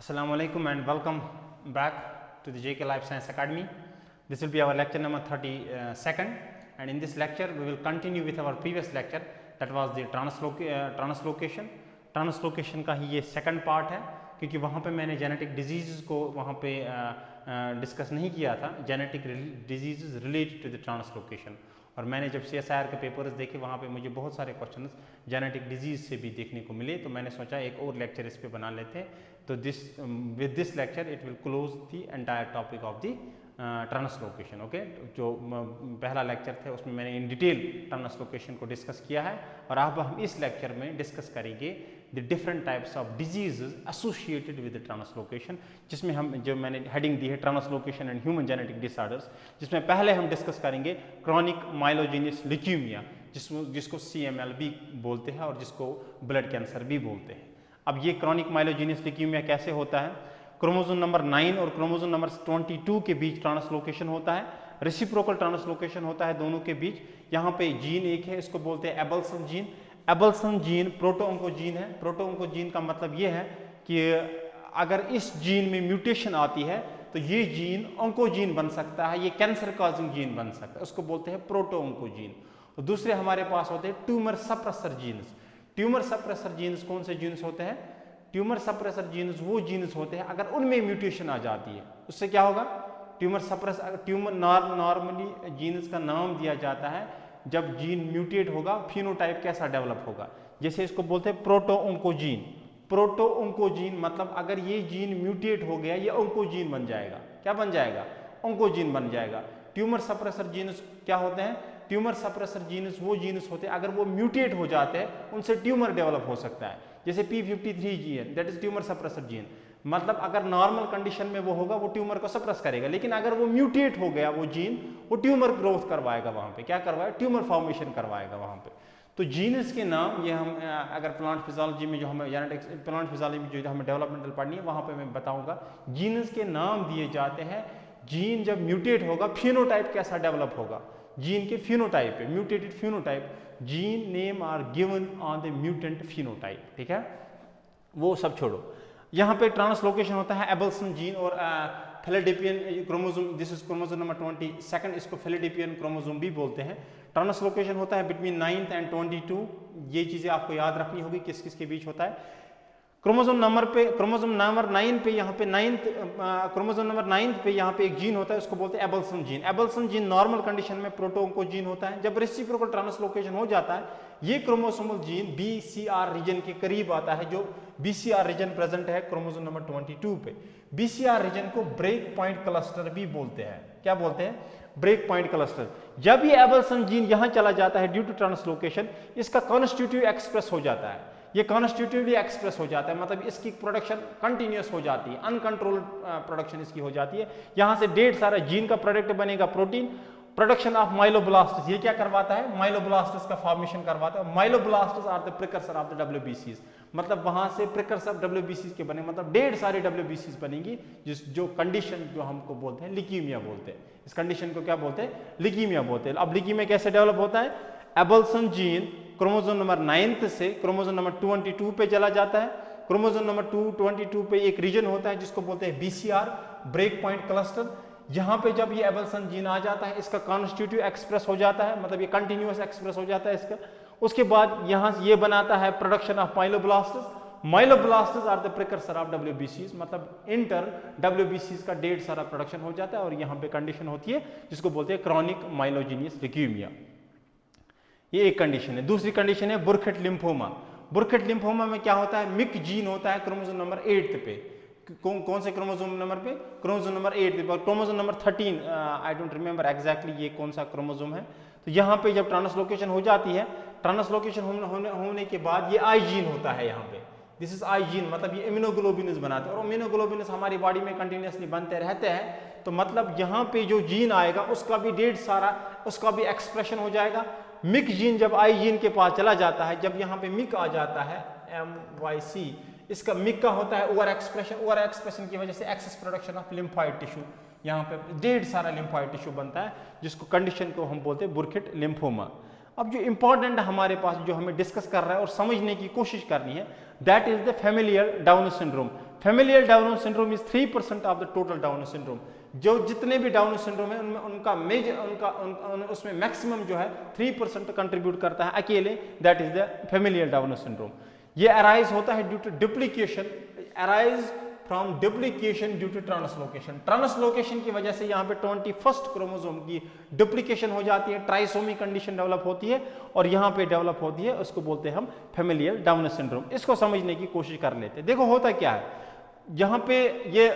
Assalamu alaikum and welcome back to the JK Life Science Academy. This will be our lecture number 32nd, and in this lecture we will continue with our previous lecture, that was the translocation. Translocation का ही ये second part है, क्योंकि वहाँ पे मैंने genetic disease को वहाँ पे डिस्कस नहीं किया था, genetic disease related to the translocation. और मैंने जब CSIR के पेपर्स देखे वहाँ पे मुझे बहुत सारे क्वेश्चंस जेनेटिक डिजीज़ से भी देखने को मिले, तो मैंने सोचा एक और लेक्चर इस पे बना लेते हैं। तो with this lecture it will close the entire topic of the translocation. Okay, जो पहला लेक्चर थे उसमें मैंने इन डिटेल ट्रांसलोकेशन को डिस्कस किया है, और अब हम इस लेक्चर में डिस्कस करेंगे the different types of diseases associated with the translocation, जिसमें हम जो मैंने हेडिंग दी है translocation and human genetic disorders, जिसमें पहले हम डिस्कस करेंगे क्रॉनिक माइलोजेनियस ल्यूकीमिया, जिसको CML भी बोलते हैं और जिसको ब्लड कैंसर भी बोलते हैं। अब ये क्रॉनिक माइलोजेनियस ल्यूकीमिया कैसे होता है? क्रोमोसोम नंबर 9 और क्रोमोसोम नंबर 22 के बीच ट्रांसलोकेशन होता है, रेसिप्रोकल ट्रांसलोकेशन होता है दोनों के बीच। यहाँ पे जीन एक है, इसको बोलते हैं एबल्सन जीन। एबल्सन जीन प्रोटोऑन्कोजीन है। प्रोटोऑन्कोजीन का मतलब ये है कि अगर इस जीन में म्यूटेशन आती है तो ये जीन ऑन्कोजीन बन सकता है, ये कैंसर कॉजिंग जीन बन सकता है, उसको बोलते हैं प्रोटोऑन्कोजीन। और दूसरे हमारे पास होते हैं tumour suppressor jeans. Tumour suppressor jeans कौन से जीन्स होते हैं? ट्यूमर सप्रेसर जीन्स वो जीन्स होते हैं अगर उनमें म्यूटेशन आ जाती है, उससे क्या होगा? ट्यूमर नॉर्मली जीन्स का नाम दिया जाता है जब जीन म्यूटेट होगा, फिनोटाइप कैसा डेवलप होगा। जैसे इसको बोलते हैं प्रोटोऑन्कोजीन। प्रोटोऑन्कोजीन मतलब अगर ये जीन म्यूटेट हो गया ये ऑन्कोजीन बन जाएगा। क्या बन जाएगा? ऑन्कोजीन बन जाएगा। ट्यूमर सप्रेसर जीन्स क्या होते हैं? ट्यूमर सप्रेसर जीन्स वो जीन्स होते हैं अगर वो म्यूटेट हो जाते हैं उनसे ट्यूमर डेवलप हो सकता है। जैसे P53 gene, that is tumour suppressor gene. मतलब अगर नॉर्मल कंडीशन में वो होगा वो ट्यूमर को सप्रेस करेगा, लेकिन अगर वो म्यूटेट हो गया वो जीन, वो ट्यूमर ग्रोथ करवाएगा, वहां पे क्या करवाएगा? ट्यूमर फॉर्मेशन करवाएगा वहां पे। तो जीन्स के नाम ये हम अगर प्लांट फिजियोलॉजी में जो हमें जेनेटिक्स प्लांट फिजियोलॉजी में जो हमें डेवलपमेंटल पढ़नी है वहां पे मैं बताऊंगा जीन्स के नाम दिए जाते हैं। जीन जब म्यूटेट होगा फिनोटाइप कैसा डेवलप होगा, जीन के फिनोटाइप पे, mutated phenotype, gene name are given on the mutant phenotype. ठीक है, वो सब छोड़ो। यहाँ पे ट्रांसलोकेशन होता है एबल्सन जीन और Philadelphian chromosome, this is chromosome number 22, इसको फिलाडेल्फियन क्रोमोसोम भी बोलते हैं। ट्रांसलोकेशन होता है बिटवीन 9th एंड 22। ये चीजें आपको याद रखनी होगी किस किस के बीच होता है। क्रोमोसोम नंबर 9 पे यहाँ पे क्रोमोसोम नंबर 9 पे यहाँ पे एक जीन होता है, उसको बोलते हैं एबल्सन जीन। एबल्सन जीन नॉर्मल कंडीशन में प्रोटोऑन्कोजीन होता है। जब रेसिप्रोकल ट्रांसलोकेशन हो जाता है ये क्रोमोसोमल जीन BCR रीजन के करीब आता है, जो BCR रीजन प्रेजेंट है क्रोमोसोम नंबर 22 पे। BCR रीजन को ब्रेक पॉइंट क्लस्टर भी बोलते हैं। क्या बोलते हैं? Break point cluster. जब ये एबल्सन जीन यहाँ चला जाता है ड्यू टू ट्रांसलोकेशन, इसका कॉन्स्टिट्यूटिव एक्सप्रेस हो जाता है। ये कॉन्स्टिट्यूटिवली एक्सप्रेस हो जाता है, मतलब इसकी प्रोडक्शन कंटिन्यूस हो जाती है, अनकंट्रोल्ड प्रोडक्शन इसकी हो जाती है। यहाँ से ढेर सारा जीन का प्रोडक्ट बनेगा प्रोटीन, प्रोडक्शन ऑफ माइलोब्लास्ट्स। ये क्या करवाता है? माइलोब्लास्ट्स का फॉर्मेशन करवाता है। Myeloblasts are the precursor of the WBCs, मतलब वहां से प्रिकर्सर WBCs के बने, मतलब ढेर सारे WBCs बनेंगी, जो कंडीशन जो हमको बोलते हैं ल्यूकीमिया बोलते हैं। इस कंडीशन को क्या बोलते हैं? ल्यूकीमिया बोलते हैं। अब ल्यूकीमिया कैसे डेवलप होता है? एबल्सन जीन क्रोमोसोम नंबर 9 से क्रोमोसोम नंबर 22 पे चला जाता है। क्रोमोसोम नंबर 22 पे एक रीजन होता है जिसको बोलते हैं BCR, ब्रेक पॉइंट क्लस्टर। यहाँ पे जब ये एबल्सन जीन आ जाता है इसका कॉन्स्टिट्यूटिव एक्सप्रेस हो जाता है, मतलब ये कंटिन्यूअस एक्सप्रेस हो जाता है इसका। उसके बाद यहाँ ये बनाता है production of myeloblasts. Myeloblasts are the precursor of WBCs, मतलब इंटर्न WBCs का ढेर सारा प्रोडक्शन हो जाता है, और यहाँ पे कंडीशन होती है जिसको बोलते हैं क्रॉनिक माइलोजेनियस ल्यूकीमिया। ये एक कंडीशन है। दूसरी कंडीशन है बुरखेट लिम्फोमा। बुरखेट लिम्फोमा में क्या होता है? मिक जीन होता है क्रोमोसोम नंबर 8 पे। कौन से क्रोमोसोम नंबर पे? क्रोमोसोम नंबर 8 पे। Chromosome number 13, I don't remember exactly ये कौन सा क्रोमोसोम है। तो यहाँ पे जब ट्रांसलोकेशन हो जाती है, ट्रांसलोकेशन होने के बाद ये आई जीन होता है यहाँ पे, दिस इज आई जीन, मतलब ये इम्यूनोग्लोबिनस बनाते हैं, और इम्यूनोग्लोबिनस हमारी बॉडी में कंटिन्यूसली बनते रहते हैं। तो मतलब यहाँ पे जो जीन आएगा उसका भी ढेर सारा, उसका भी एक्सप्रेशन हो जाएगा। मिक जीन जब आई जीन के पास चला जाता है, जब यहाँ पे मिक आ जाता है MYC, इसका मिक का होता है ओवर एक्सप्रेशन। ओवर एक्सप्रेशन की वजह से excess production of lymphoid tissue, यहाँ पे ढेर सारा लिम्फॉइड टिश्यू बनता है, जिसको कंडीशन को हम बोलते हैं बुरखेट लिम्फोमा। अब जो इंपॉर्टेंट हमारे पास जो हमें डिस्कस कर रहा है और समझने की कोशिश करनी है, that is the familial down syndrome. Familial Down syndrome is 3% of the total down syndrome. जो जितने भी डाउन सिंड्रोम है उनमें उनका मेजर उसमें मैक्सिमम जो है 3% कंट्रीब्यूट करता है अकेले, that is the familial Down syndrome. ये अराइज होता है due to duplication, arise from duplication due to translocation. Translocation की वजह से यहाँ पे 21st क्रोमोसोम की डुप्लीकेशन हो जाती है, ट्राइसोमी कंडीशन डेवलप होती है और यहाँ पे डेवलप होती है, उसको बोलते हैं हम फेमिलियल डाउन सिंड्रोम। इसको समझने की कोशिश कर लेते हैं। देखो होता क्या है, यहाँ पे ये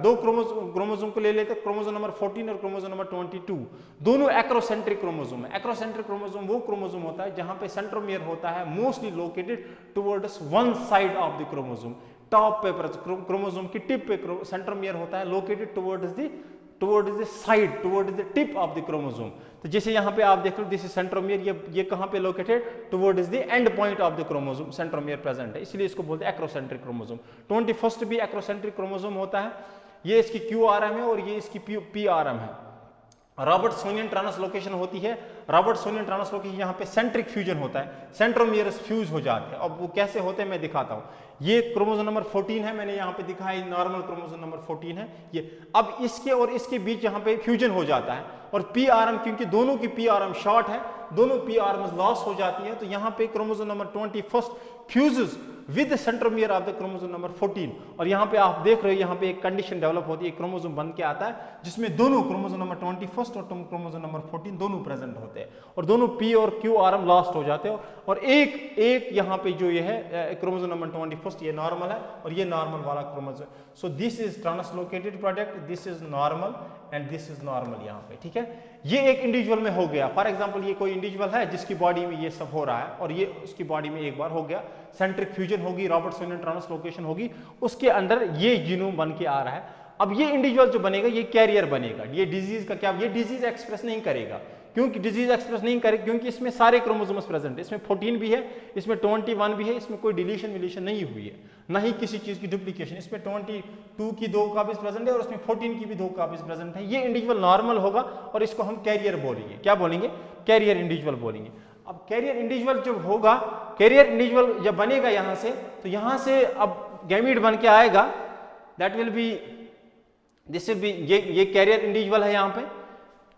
दो क्रोमोसोम को ले लेते हैं, क्रोमोसोम नंबर 14 और क्रोमोसोम नंबर 22, दोनों एक्रोसेंट्रिक क्रोमोसोम है। एक्रोसेंट्रिक क्रोमोसोम वो क्रोमोसोम होता है जहाँ पे सेंट्रोमियर होता है mostly located towards one side of the chromosome. Top पे क्रोमोसोम की टिप पे सेंट्रोमियर होता है located towards the side, towards the tip of the chromosome. तो जैसे यहाँ पे आप देख रहे हो दिस इज सेंट्रोमियर, ये कहाँ पे located, towards the end point of the chromosome centromere present है, इसलिए इसको बोलते हैं एक्रोसेंट्रिक क्रोमोसोम। 21st भी एक्रोसेंट्रिक क्रोमोसोम होता है, ये इसकी QRM है और ये इसकी PRM है। रॉबर्ट्सोनियन ट्रांसलोकेशन होती है। रॉबर्ट्सोनियन ट्रांसलोकेशन यहाँ पे सेंट्रिक फ्यूजन होता है, सेंट्रोमियर्स फ्यूज हो जाते हैं। अब वो कैसे होते हैं मैं दिखाता हूँ। ये क्रोमोसोम नंबर 14 है, मैंने यहाँ पे दिखाया नॉर्मल क्रोमोसोम नंबर 14 है ये। अब इसके और इसके बीच यहाँ पे फ्यूजन हो जाता है और PRM, क्योंकि दोनों की PRM शॉर्ट है, दोनों PRM लॉस हो जाती है, तो यहाँ पे chromosome number 21 fuses with centromere of the chromosome number 14। और यहाँ पे आप देख रहे हो यहाँ पे एक कंडीशन डेवलप होती है, क्रोमोसोम बन के आता है जिसमें दोनों क्रोमोसोम नंबर 21 और क्रोमोसोम नंबर 14 दोनों प्रेजेंट होते हैं और दोनों P और QRM लॉस्ट हो जाते हैं। और एक यहाँ पे जो ये है क्रोमोसोम नंबर 21 ये नॉर्मल है और ये नॉर्मल वाला chromosome. So this is translocated product, this is normal and this is normal यहाँ पे, ठीक है। ये एक इंडिविजुअल में हो गया। फॉर एग्जांपल ये कोई इंडिविजुअल है जिसकी बॉडी में ये सब हो रहा है और ये उसकी बॉडी में एक बार हो गया, सेंट्रिक फ्यूजन होगी, रॉबर्ट्सोनियन ट्रांसलोकेशन होगी, उसके अंदर ये जीनोम बन के आ रहा है। अब ये इंडिविजुअल जो बनेगा ये कैरियर बनेगा। ये डिजीज का क्या, ये डिजीज एक्सप्रेस नहीं करेगा। क्योंकि डिजीज एक्सप्रेस नहीं करेगा क्योंकि इसमें सारे क्रोमोसोम्स प्रेजेंट है, इसमें 14 भी है, इसमें 21 भी है, इसमें कोई डिलीशन विलीशन नहीं हुई है, ना ही किसी चीज की डुप्लीकेशन। इसमें 22 की 2 कॉपीज प्रेजेंट है और इसमें 14 की भी 2 कॉपीज प्रेजेंट है। ये इंडिविजुअल नॉर्मल होगा और इसको हम कैरियर बोलेंगे। क्या बोलेंगे? कैरियर इंडिविजुअल बोलेंगे। अब कैरियर इंडिविजुअल जब होगा, कैरियर इंडिविजुअल जब बनेगा यहाँ से, तो यहाँ से अब गैमीट बन के आएगा, that will be, this will be, ये कैरियर इंडिविजुअल है। यहाँ पे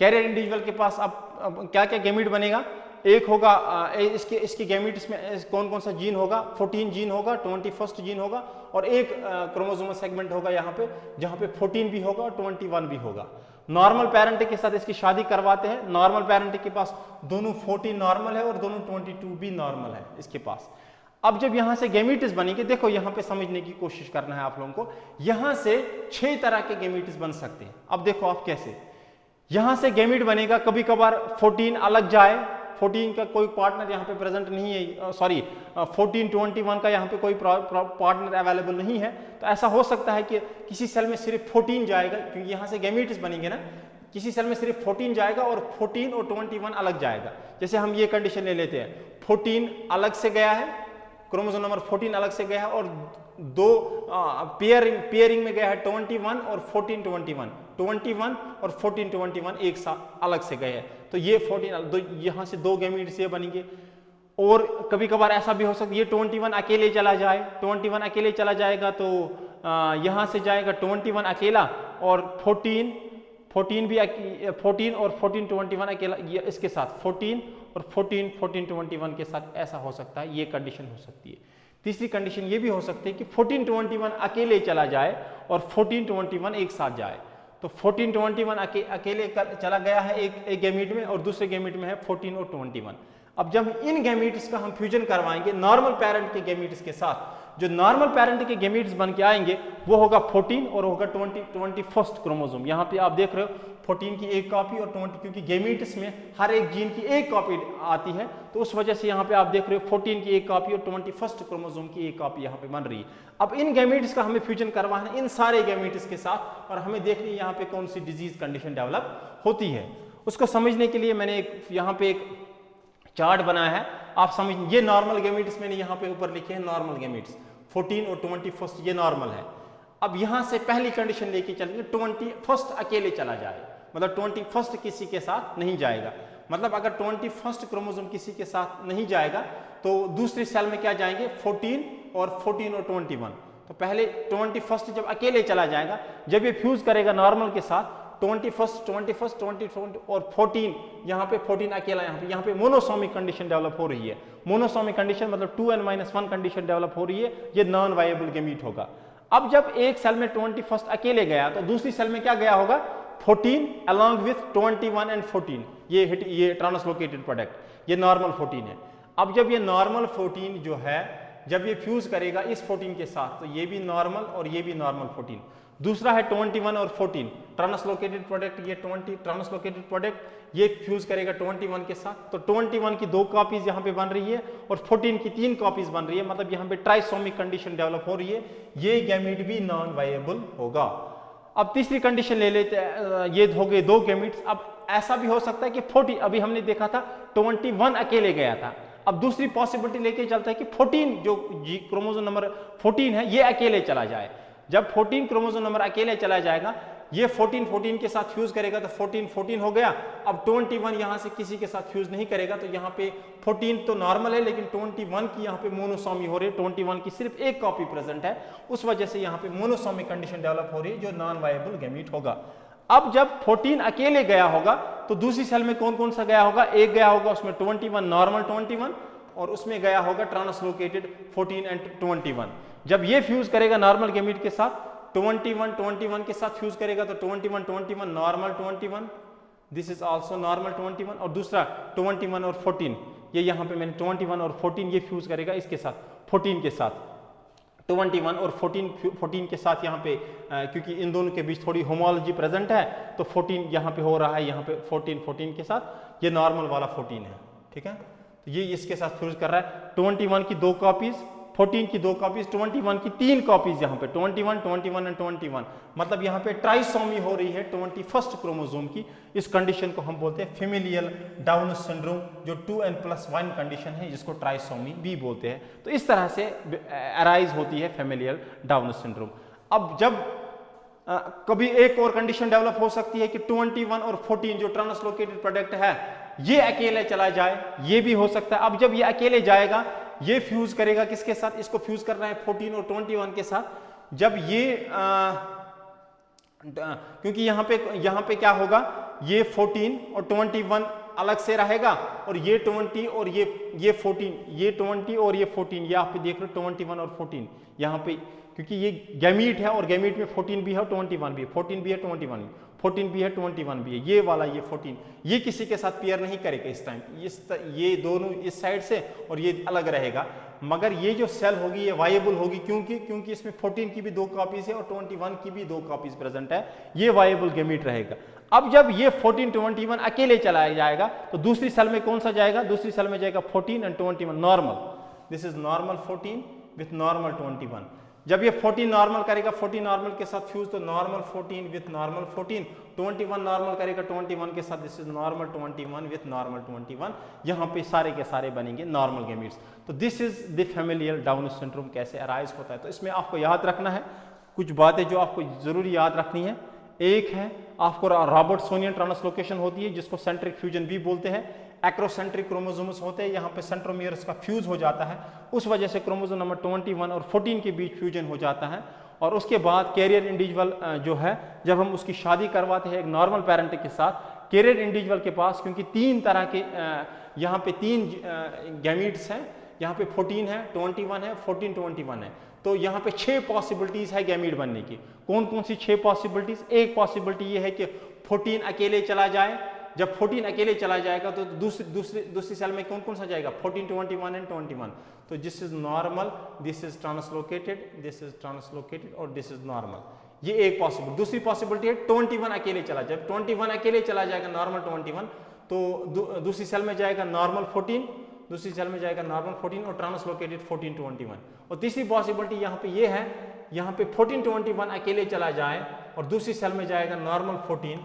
कैरियर इंडिविजुअल के पास अब क्या क्या गैमीट बनेगा? एक होगा इसके गैमीट्स में कौन कौन सा जीन होगा? 14 जीन होगा, 21st जीन होगा और एक क्रोमोसोमल सेगमेंट होगा यहाँ पे जहाँ पे 14 भी होगा और 21 भी होगा। नॉर्मल पेरेंट के साथ इसकी शादी करवाते हैं। नॉर्मल पेरेंट के पास दोनों 14 नॉर्मल है और दोनों 22 भी नॉर्मल है इसके पास। अब जब यहाँ से गैमीट्स बनेंगे, देखो यहाँ पे समझने की कोशिश करना है आप लोगों को, यहाँ से 6 तरह के गैमीट्स बन सकते हैं। अब देखो आप कैसे, यहाँ से गैमीट बनेगा, कभी कभार 14 अलग जाए, 14 का कोई पार्टनर यहाँ पे प्रेजेंट नहीं है, सॉरी 14 21 का यहाँ पे कोई पार्टनर अवेलेबल नहीं है, तो ऐसा हो सकता है कि किसी सेल में सिर्फ 14 जाएगा, क्योंकि यहाँ से गैमीट्स बनेंगे ना, किसी सेल में सिर्फ 14 जाएगा और 14 और 21 अलग जाएगा। जैसे हम ये कंडीशन ले लेते हैं, 14 अलग से गया है, क्रोमोसोम नंबर 14 अलग से गया है और दो पेयरिंग में गया है 21 और 14 21 और 14 21 एक साथ अलग से गए हैं, तो ये 14 यहाँ से 2 गैमीट्स ये बनेंगे। और कभी कभार ऐसा भी हो सकता है ये 21 अकेले चला जाए, 21 अकेले चला जाएगा तो यहाँ से जाएगा 21 अकेला और 14 और 14 21 अकेला, इसके साथ 14 और 14 21 के साथ ऐसा हो सकता है, ये कंडीशन हो सकती है। तीसरी कंडीशन ये भी हो सकती है कि 14 21 अकेले चला जाए और 14 21 एक साथ जाए, तो 14 21 अकेले चला गया है एक गैमीट में और दूसरे गैमीट में है 14 और 21। अब जब इन गैमीट्स का हम फ्यूजन करवाएंगे नॉर्मल पेरेंट के गैमीट्स के साथ, जो नॉर्मल पेरेंट के गैमीट्स बन के आएंगे वो होगा 14 और होगा 21st क्रोमोसोम। यहाँ पे आप देख रहे हो 14 की एक कॉपी और 20, क्योंकि गैमीट्स में हर एक जीन की एक कॉपी आती है, तो उस वजह से यहाँ पे आप देख रहे हो 14 की एक कॉपी और 21st क्रोमोसोम की एक कॉपी यहाँ पे बन रही है। अब इन गैमीट्स का हमें फ्यूजन करवाना है इन सारे गैमीट्स के साथ और हमें देखनी है यहाँ पे कौन सी डिजीज कंडीशन डेवलप होती है। उसको समझने के लिए मैंने यहाँ पे एक चार्ट बनाया है, आप समझ, ये नॉर्मल गैमीट्स मैंने यहाँ पे ऊपर लिखे हैं, नॉर्मल गैमीट्स 14 और 21st ये नॉर्मल है। अब यहाँ से पहली कंडीशन लेके चलेंगे 21st अकेले चला जाए, मतलब 21st किसी के साथ नहीं जाएगा, मतलब अगर 21st क्रोमोसोम किसी के साथ नहीं जाएगा तो दूसरी सेल में क्या जाएंगे 14 और 21, तो पहले 21st जब अकेले चला जाएगा, जब ये फ्यूज करेगा नॉर्मल के साथ 21st, 20 और 14, यहाँ पे 14 अकेला, यहाँ पे मोनोसोमिक कंडीशन डेवलप हो रही है। मोनोसोमिक कंडीशन मतलब 2n-1 कंडीशन डेवलप हो रही है, ये नॉन वायबल गैमीट होगा। अब जब एक सेल में 21st अकेले गया तो दूसरी सेल में क्या गया होगा, 14 अलॉन्ग विथ 21 एंड 14, ये ट्रांसलोकेटेड प्रोडक्ट, ये नॉर्मल 14 है। अब जब ये नॉर्मल 14 जो है जब ये फ्यूज करेगा इस 14 के साथ, तो ये भी नॉर्मल और ये भी नॉर्मल 14। दूसरा है 21 और 14 ट्रांसलोकेटेड प्रोडक्ट, ये 20 ट्रांसलोकेटेड प्रोडक्ट ये फ्यूज करेगा 21 के साथ, तो 21 की 2 कॉपीज यहाँ पे बन रही है और 14 की 3 कॉपीज बन रही है, मतलब यहाँ पे ट्राइसोमिक कंडीशन डेवलप हो रही है, ये गैमीट भी नॉन वायबल होगा। अब तीसरी कंडीशन ले लेते हैं, ये हो गए 2 गैमीट्स। अब ऐसा भी हो सकता है कि 40, अभी हमने देखा था 21 अकेले गया था, अब दूसरी पॉसिबिलिटी लेके चलता है कि 14 जो क्रोमोसोम नंबर 14 है ये अकेले चला जाए। जब 14 क्रोमोसोम नंबर अकेले चला जाएगा, ये 14 के साथ फ्यूज करेगा तो 14 हो गया। अब 21 यहाँ से किसी के साथ फ्यूज नहीं करेगा, तो यहाँ पे 14 तो नॉर्मल है, लेकिन 21 की यहाँ पे मोनोसोमी हो रही है, 21 की सिर्फ एक कॉपी प्रेजेंट है, उस वजह से यहाँ पे मोनोसोमिक कंडीशन डेवलप हो रही है, जो नॉन वायबल गैमीट होगा। अब जब 14 अकेले गया होगा तो दूसरी सेल में कौन कौन सा गया होगा, एक गया होगा उसमें 21 नॉर्मल 21 और उसमें गया होगा ट्रांसलोकेटेड 14 एंड 21। जब ये फ्यूज करेगा नॉर्मल गैमीट के साथ 21 के साथ फ्यूज करेगा तो 21 normal 21, this is also normal 21, और दूसरा 21 और 14, ये यहाँ पे मैंने 21 और 14 ये फ्यूज करेगा इसके साथ 14 के साथ, 21 और 14 के साथ यहाँ पे क्योंकि इन दोनों के बीच थोड़ी होमोलॉजी प्रेजेंट है तो 14 यहाँ पे हो रहा है, यहाँ पे 14 के साथ, ये नॉर्मल वाला 14 है, ठीक है। तो ये इसके साथ फ्यूज कर रहा है, 21 की 2 कॉपीज, 14 की 2 कॉपीज, 21 की 3 कॉपीज, यहाँ पे 21 एंड 21, मतलब यहाँ पे ट्राइसोमी हो रही है 21st क्रोमोसोम की। इस कंडीशन को हम बोलते हैं फेमिलियल डाउन सिंड्रोम, जो 2n+1 कंडीशन है, जिसको ट्राइसोमी भी बोलते हैं। तो इस तरह से अराइज होती है फेमिलियल डाउन सिंड्रोम। अब जब कभी एक और कंडीशन डेवलप हो सकती है कि 21 और 14 जो ट्रांसलोकेटेड प्रोडक्ट है ये अकेले चला जाए, ये भी हो सकता है। अब जब ये अकेले जाएगा, ये फ्यूज करेगा किसके साथ, इसको फ्यूज कर रहा है 14 और 21 के साथ। जब ये क्योंकि यहाँ पे क्या होगा, ये 14 और 21 अलग से रहेगा और ये 20 और ये 14, ये 20 और ये 14, ये आप देख रहे हो 21 और 14 यहाँ पे, क्योंकि ये गैमीट है और गैमीट में 14 भी है और 21 भी है, 14 भी है 21 भी, 14 भी है 21 भी है, ये वाला ये 14 ये किसी के साथ पेयर नहीं करेगा इस टाइम, ये दोनों इस साइड से और ये अलग रहेगा। मगर ये जो सेल होगी ये वायबल होगी, क्योंकि इसमें 14 की भी 2 कॉपीज है और 21 की भी 2 कॉपीज प्रेजेंट है, ये वायबल गैमीट रहेगा। अब जब ये 14 21 अकेले चला जाएगा तो दूसरी सेल में कौन सा जाएगा, दूसरी सेल में जाएगा 14 and 21 normal, this is normal 14 with normal 21। जब ये 14 नॉर्मल करेगा 14 नॉर्मल के साथ फ्यूज तो नॉर्मल 14 विथ नॉर्मल 14, 21 नॉर्मल करेगा 21 के साथ, this is normal 21 with normal 21, यहाँ पे सारे के सारे बनेंगे नॉर्मल गैमीट्स। तो this is the familial down syndrome कैसे अराइज होता है। तो इसमें आपको याद रखना है कुछ बातें जो आपको जरूरी याद रखनी है। एक है आपको रॉबर्ट्सोनियन ट्रांसलोकेशन होती है, जिसको सेंट्रिक फ्यूजन भी बोलते हैं। एक्रोसेंट्रिक क्रोमोसोम्स होते हैं, यहाँ पे सेंट्रोमियर्स का फ्यूज हो जाता है, उस वजह से क्रोमोसोम नंबर 21 और 14 के बीच फ्यूजन हो जाता है। और उसके बाद कैरियर इंडिविजुअल जो है, जब हम उसकी शादी करवाते हैं एक नॉर्मल पेरेंट के साथ, कैरियर इंडिविजुअल के पास क्योंकि 3 तरह के यहाँ पे 3 गैमीट्स हैं, यहाँ पे 14 है, 21 है, 14 21 है, तो यहाँ पे 6 पॉसिबिलिटीज है गैमीट बनने की। कौन कौन सी 6 पॉसिबिलिटीज? एक पॉसिबिलिटी ये है कि 14 अकेले चला जाए, जब 14 अकेले चला जाएगा तो दूसरी सेल में कौन कौन सा जाएगा, 14 21 एंड 21, तो this is normal, this is translocated, this is translocated और दिस इज नॉर्मल, ये एक पॉसिबिलिटी। दूसरी पॉसिबिलिटी है 21 अकेले चला जाए, 21 अकेले चला जाएगा नॉर्मल 21, तो दूसरी सेल में जाएगा नॉर्मल 14, दूसरी सेल में जाएगा नॉर्मल 14 और ट्रांसलोकेटेड 14 21। और तीसरी पॉसिबिलिटी यहाँ पे ये है, यहाँ पे 14 21 अकेले चला जाए और दूसरी सेल में जाएगा नॉर्मल 14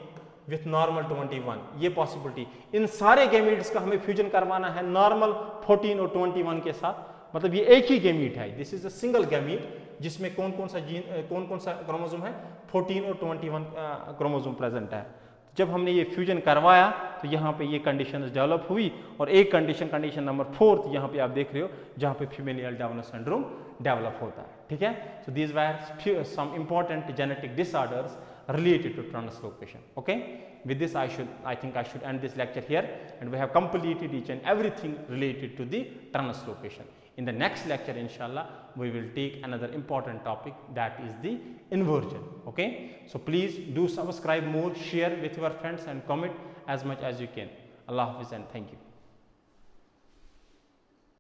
विथ नॉर्मल 21, ये पॉसिबिलिटी। इन सारे गैमीट्स का हमें फ्यूजन करवाना है नॉर्मल 14 और 21 के साथ, मतलब ये एक ही गैमीट है, this is a single gamete जिसमें कौन कौन सा क्रोमोसोम है, 14 और 21 क्रोमोसोम प्रेजेंट है। जब हमने ये फ्यूजन करवाया तो यहाँ पे ये कंडीशन डेवलप हुई और एक कंडीशन नंबर 4 यहाँ पे आप देख रहे हो जहाँ पे फीमेल डाउन सिंड्रोम डेवलप होता है, ठीक है। So these were some important genetic disorders related to translocation. Okay, with this I think I should end this lecture here, and we have completed each and everything related to the translocation. In the next lecture, inshallah, we will take another important topic, that is the inversion. Okay, so please do subscribe more, share with your friends and comment as much as you can. Allah Hafiz and thank you.